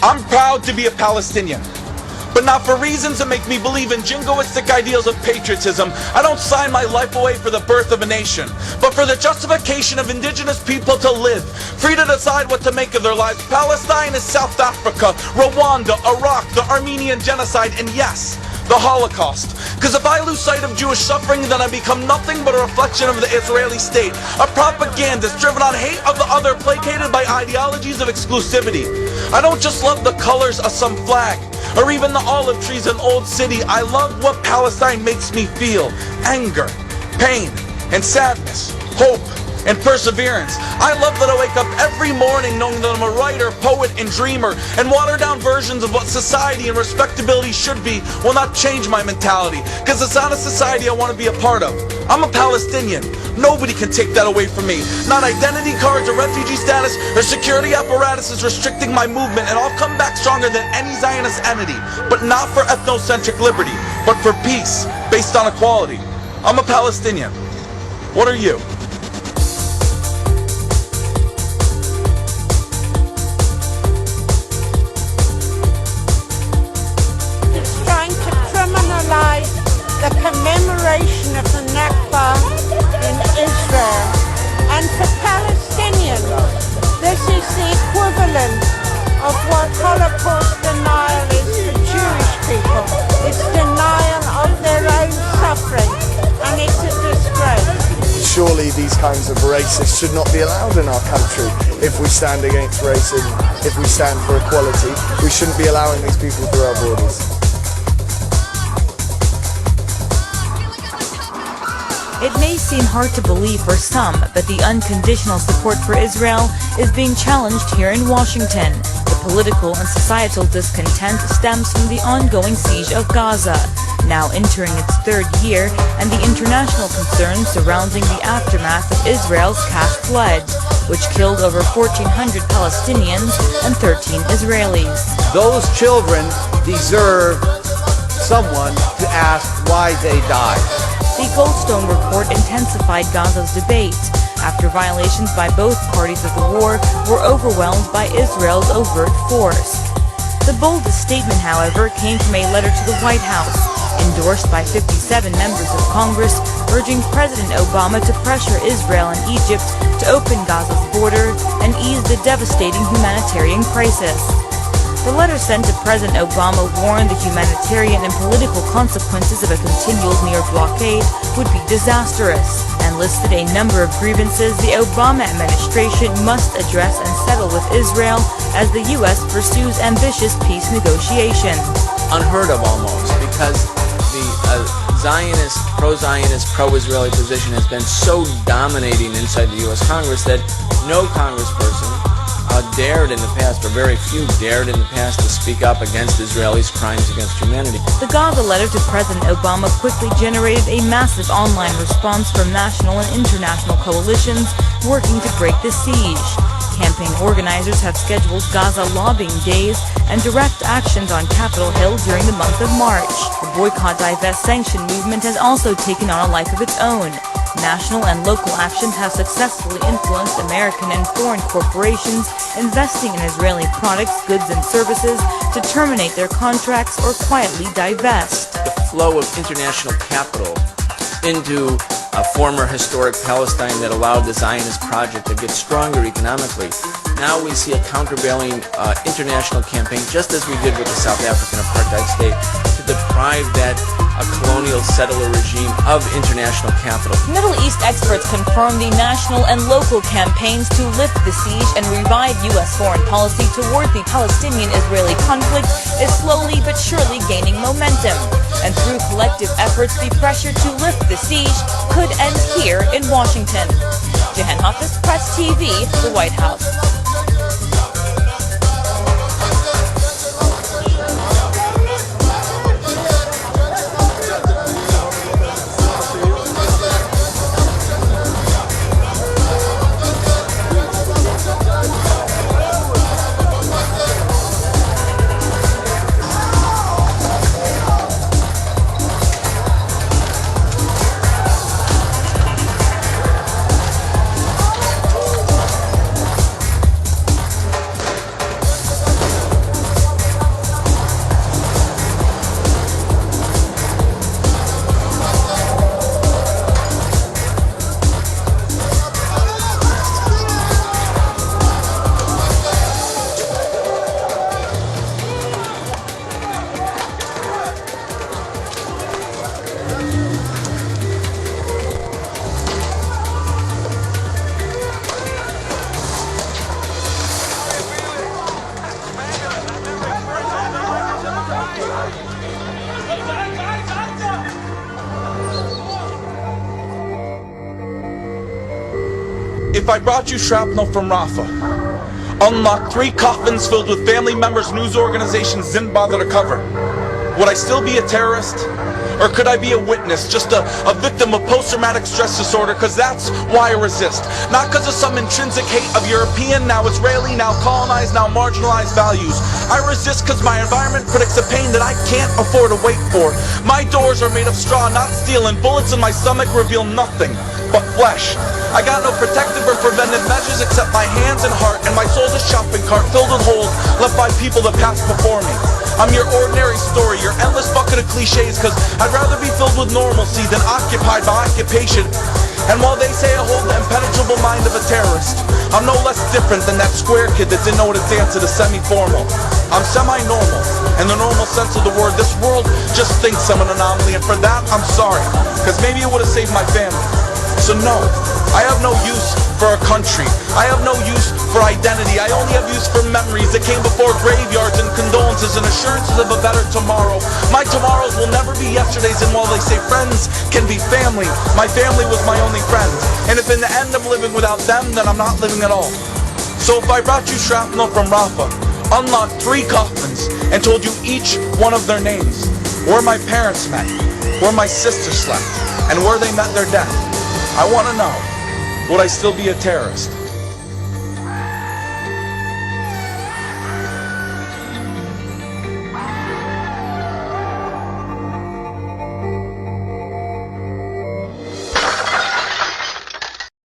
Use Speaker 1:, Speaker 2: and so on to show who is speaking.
Speaker 1: I'm proud to be a Palestinian, but not for reasons that make me believe in jingoistic ideals of patriotism. I don't sign my life away for the birth of a nation, but for the justification of indigenous people to live, free to decide what to make of their lives. Palestine is South Africa, Rwanda, Iraq, the Armenian genocide, and yes, the Holocaust. Because if I lose sight of Jewish suffering, then I become nothing but a reflection of the Israeli state, a propagandist driven on hate of the other, placated by ideologies of exclusivity. I don't just love the colors of some flag, or even the olive trees in Old City. I love what Palestine makes me feel: anger, pain, and sadness, hope, and perseverance. I love that I wake up every morning knowing that I'm a writer, poet, and dreamer, and watered-down versions of what society and respectability should be will not change my mentality, because it's not a society I want to be a part of. I'm a Palestinian. Nobody can take that away from me. Not identity cards or refugee status or security apparatuses restricting my movement, and I'll come back stronger than any Zionist entity, but not for ethnocentric liberty, but for peace based on equality. I'm a Palestinian. What are you?
Speaker 2: The commemoration of the Nakba in Israel, and for Palestinians this is the equivalent of what Holocaust denial is for Jewish people. It's denial of their own suffering, and it's a disgrace.
Speaker 3: Surely these kinds of racists should not be allowed in our country. If we stand against racism, if we stand for equality, we shouldn't be allowing these people through our borders.
Speaker 4: It may seem hard to believe for some, but the unconditional support for Israel is being challenged here in Washington. The political and societal discontent stems from the ongoing siege of Gaza, now entering its third year, and the international concerns surrounding the aftermath of Israel's cash flood, which killed over 1,400 Palestinians and 13 Israelis.
Speaker 5: Those children deserve someone to ask why they died.
Speaker 4: The Goldstone report intensified Gaza's debate after violations by both parties of the war were overwhelmed by Israel's overt force. The boldest statement, however, came from a letter to the White House, endorsed by 57 members of Congress, urging President Obama to pressure Israel and Egypt to open Gaza's border and ease the devastating humanitarian crisis. The letter sent to President Obama warned the humanitarian and political consequences of a continual near blockade would be disastrous, and listed a number of grievances the Obama administration must address and settle with Israel as the U.S. pursues ambitious peace negotiations.
Speaker 6: Unheard of almost, because the Zionist, pro-Zionist, pro-Israeli position has been so dominating inside the U.S. Congress that no congressperson dared in the past, or very few dared in the past, to speak up against Israelis' crimes against humanity.
Speaker 4: The Gaza letter to President Obama quickly generated a massive online response from national and international coalitions working to break the siege. Campaign organizers have scheduled Gaza lobbying days and direct actions on Capitol Hill during the month of March. The Boycott, Divest, Sanction movement has also taken on a life of its own. National and local actions have successfully influenced American and foreign corporations investing in Israeli products, goods, and services to terminate their contracts or quietly divest.
Speaker 6: The flow of international capital into a former historic Palestine that allowed the Zionist project to get stronger economically. Now we see a countervailing international campaign, just as we did with the South African apartheid state, to deprive that colonial settler regime of international capital.
Speaker 4: Middle East experts confirm the national and local campaigns to lift the siege and revive U.S. foreign policy toward the Palestinian-Israeli conflict is slowly but surely gaining momentum. And through collective efforts, the pressure to lift the siege could end here in Washington. Jehan Hafiz, Press TV, the White House.
Speaker 1: If I brought you shrapnel from Rafah, unlocked 3 coffins filled with family members news organizations didn't bother to cover, would I still be a terrorist? Or could I be a witness, just a victim of post-traumatic stress disorder? Because that's why I resist. Not because of some intrinsic hate of European, now Israeli, now colonized, now marginalized values. I resist because my environment predicts a pain that I can't afford to wait for. My doors are made of straw, not steel, and bullets in my stomach reveal nothing but flesh. I got no protective or preventive measures except my hands and heart, and my soul's a shopping cart filled with holes left by people that passed before me. I'm your ordinary story, your endless bucket of cliches, cause I'd rather be filled with normalcy than occupied by occupation. And while they say I hold the impenetrable mind of a terrorist, I'm no less different than that square kid that didn't know what to dance at a semi-formal. I'm semi-normal, in the normal sense of the word. This world just thinks I'm an anomaly, and for that I'm sorry, cause maybe it would have saved my family. So no, I have no use for a country. I have no use for identity. I only have use for memories that came before graveyards and condolences and assurances of a better tomorrow. My tomorrows will never be yesterdays, and while they say friends can be family, my family was my only friend. And if in the end I'm living without them, then I'm not living at all. So if I brought you shrapnel from Rafah, unlocked 3 coffins, and told you each one of their names, where my parents met, where my sister slept, and where they met their death, I want to know, would I still be a terrorist?